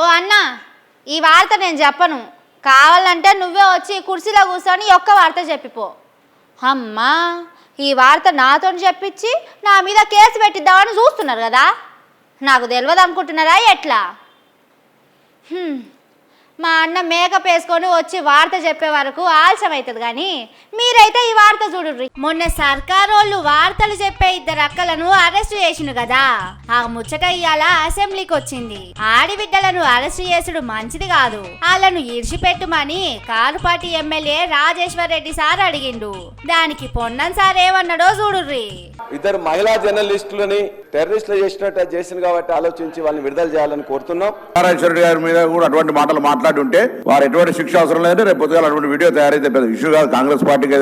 ఓ అన్న, ఈ వార్త నేను చెప్పను, కావాలంటే నువ్వే వచ్చి కుర్చీలో కూర్చొని ఒక్క వార్త చెప్పిపో. అమ్మా, ఈ వార్త నాతో చెప్పించి నా మీద కేసు పెట్టిద్దామని చూస్తున్నారు కదా, నాకు తెలియదు అనుకుంటున్నారా ఎట్లా? మా అన్న మేకప్ వేసుకొని వచ్చి వార్త చెప్పే వరకు ఆలస్యం అవుతుంది, కానీ మీరైతే ఈ వార్త చూడుర్రి. మొన్న సర్కారోళ్ళు వార్తలు చెప్పే 2 అక్కలను అరెస్ట్ చేసిండు కదా, ఆ ముచ్చట ఇవాళ అసెంబ్లీకి వచ్చింది. ఆడిబిడ్డలను అరెస్ట్ చేసుడు మంచిది కాదు, వాళ్ళను ఇడిచిపెట్టుమని కారుపాటి ఎమ్మెల్యే రాజేశ్వర్ రెడ్డి సార్ అడిగిండు. దానికి పొన్నం సార్ ఏమన్నాడో చూడుర్రి. 2 మహిళా జర్నలిస్టులని టెర్రరిస్టులు చేసింది కాబట్టి ఆలోచించి వాళ్ళని విడుదల చేయాలని కోరుతున్నాం. రాజేశ్వర రెడ్డి గారి మీద కూడా అటువంటి మాటలు మాట్లాడుంటే వారు ఎటువంటి శిక్ష అవసరం లేదంటే రేపు పొద్దుగాల అటువంటి వీడియో తయారైతే పెద్ద ఇష్యూ కాదు. కాంగ్రెస్ పార్టీకి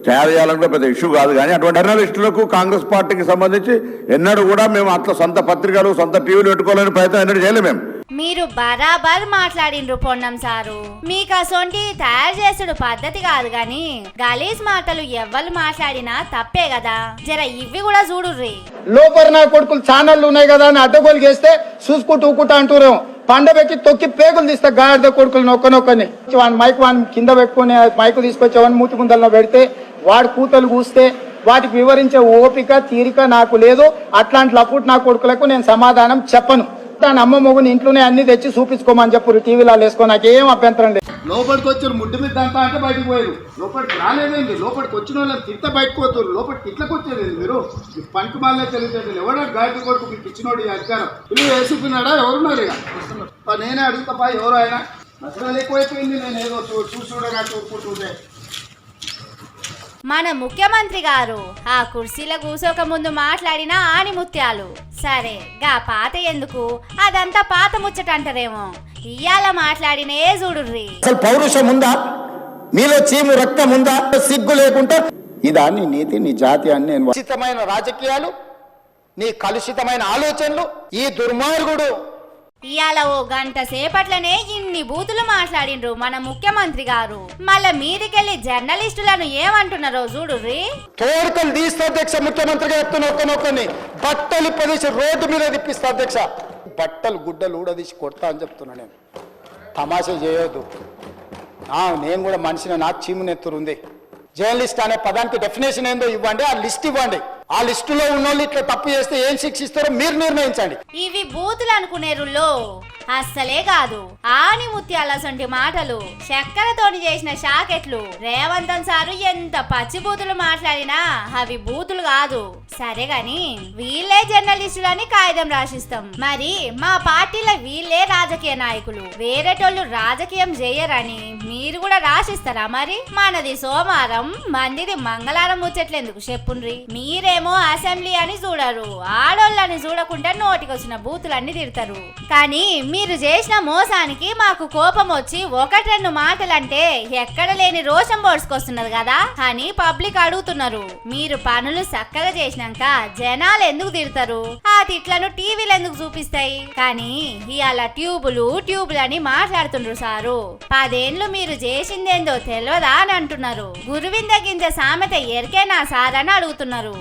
తయారు చేయాలంటే పెద్ద ఇష్యూ కాదు. కానీ అటువంటి జర్నలిస్టులకు కాంగ్రెస్ పార్టీకి సంబంధించి ఎన్నడూ కూడా మేము అట్లా సొంత పత్రికలు సొంత టీవీలు పెట్టుకోవాలని ప్రయత్నం ఎన్నడూ చేయలేము. మేము మీరు బరాబర్ మాట్లాడిండ్రు పొన్నం సారు. మీకు అసొంటి తయారు చేసుడు పద్ధతి కాదు, గాని గలీజ్ మాటలు ఎవ్వరు మాట్లాడినా తప్పే కదా. జర ఇవి కూడా చూడుర్రి. లోపల నా కొడుకులు ఛానళ్ళు ఉన్నాయి కదా అని అడ్డగోలు చేస్తే చూసుకుంటూ ఊకుంటా అంటున్నాం. పండబెట్టి తొక్కి పేగులు తీస్తా గాడిద కొడుకులు నొక్కనొక్కని. మైక్ వాడిని కింద పెట్టుకుని మైకు తీసుకొచ్చి ఎవరిని మూతి ముందల్లో పెడితే వాడు కూతలు కూస్తే వాటికి వివరించే ఓపిక తీరిక నాకు లేదు. అట్లాంటి లపుట్ నా కొడుకులకు నేను సమాధానం చెప్పను. దాని అమ్మ మొగుని ఇంట్లోనే అన్ని తెచ్చి చూపించుకోమని చెప్పు, టీవీలో వేసుకో, నాకేం అభ్యంతరం లేదు. లోపలికి వచ్చారు ముడ్డు మీద అంతా అంటే బయటకు పోయారు. లోపలికి రాలేదండి. లోపలికి వచ్చిన వాళ్ళని తింత బయటకు పోతారు. లోపలికి ఇట్లకి వచ్చేది మీరు పంకి మాలే తెలియదు. ఎవడో గాయత్రి కొడుకు మీకు ఇచ్చినోడు ఈ అధికారం పిల్లలు వేసుకున్నాడా? ఎవరున్నారు? ఇక నేనే అడుగుతా, ఎవరు ఆయన అసలు ఎక్కువైపోయింది. నేను ఏదో చూడగా చూడుకుంటుంటే మన ముఖ్యమంత్రి గారు ఆ కుర్చీలో కూసోక ముందు మాట్లాడిన ఆణిముత్యాలు. సరే, గా పాత ఎందుకు, అదంతా పాత ముచ్చట అంటారేమో. ఇయ్యాల మాట్లాడినే చూడుర్రి. అసలు పౌరుషం ఉందా మీలో? చీము రక్తం ఉందా? సిగ్గు లేకుండా ఇదా నీ నీతి, నీ జాతి అని నేను. కలుషితమైన రాజకీయాలు, నీ కలుషితమైన ఆలోచనలు, ఈ దుర్మార్గుడు ఇయాల ఓ గంట సేపట్లనే ఇన్ని బూతులు మాట్లాడిండ్రు మన ముఖ్యమంత్రి గారు. మళ్ళా మీదికెళ్ళి జర్నలిస్టులను ఏమంటున్నారో చూడుర్రి. తోడుకలు తీస్తా అధ్యక్ష, ముఖ్యమంత్రిగా చెప్తున్నా ఒక్కనొక్కని బట్టలు ప్రదేశం రోడ్డు మీద తిప్పిస్తా అధ్యక్ష. బట్టలు గుడ్డలు ఊడదీసి కొడతా అని చెప్తున్నా. నేను తమాషా చేయొద్దు. నేను కూడా మనిషిని, నాకు చీము నెత్తురుంది. జర్నలిస్ట్ అనే పదానికి డెఫినేషన్ ఏందో ఇవ్వండి, ఆ లిస్ట్ ఇవ్వండి. ఆ లిస్టులో ఉన్నోళ్ళు ఇట్లా తప్పు చేస్తే ఏం శిక్షిస్తారో మీరు నిర్ణయించండి. ఇవి బూతులు అనుకునేరుల్లో అస్సలే కాదు. ఆణిముత్యాల సొంటి మాటలు, చక్కెరతోని చేసిన షాకెట్లు. రేవంతన్ సారు ఎంత పచ్చి బూతులు మాట్లాడినా అవి బూతులు కాదు. సరే గాని వీళ్ళే జర్నలిస్టులని కాగితం రాసిస్తాం. మరి మా పార్టీలో వీళ్ళే రాజకీయ నాయకులు, వేరేటోళ్ళు రాజకీయం చేయరని మీరు కూడా రాసిస్తారా? మరి మనది సోమవారం, మందిది మంగళవారం ముచ్చట్లేందుకు చెప్పుండ్రి. మీరేమో అసెంబ్లీ అని చూడరు, ఆడోళ్ళని చూడకుండా నోటికొచ్చిన బూతులన్నీ తిడతారు. కానీ మీరు చేసిన మోసానికి మాకు కోపం వచ్చి 1-2 మాటలంటే ఎక్కడ లేని రోషం పోడ్చుకొస్తున్నది కదా అని పబ్లిక్ అడుగుతున్నారు. మీరు పనులు చక్కగా చేసినాక జనాలు ఎందుకు తిడతారు? ఆ తిట్లను టీవీలు ఎందుకు చూపిస్తాయి? కానీ ఇవాళ ట్యూబులు అని మాట్లాడుతుండ్రు సారు. 10 ఏళ్ళు మీరు చేసిందేందో తెలియదా అని అంటున్నారు. గురువింద గింజ సామెత ఎరికేనా సార్ అని అడుగుతున్నారు.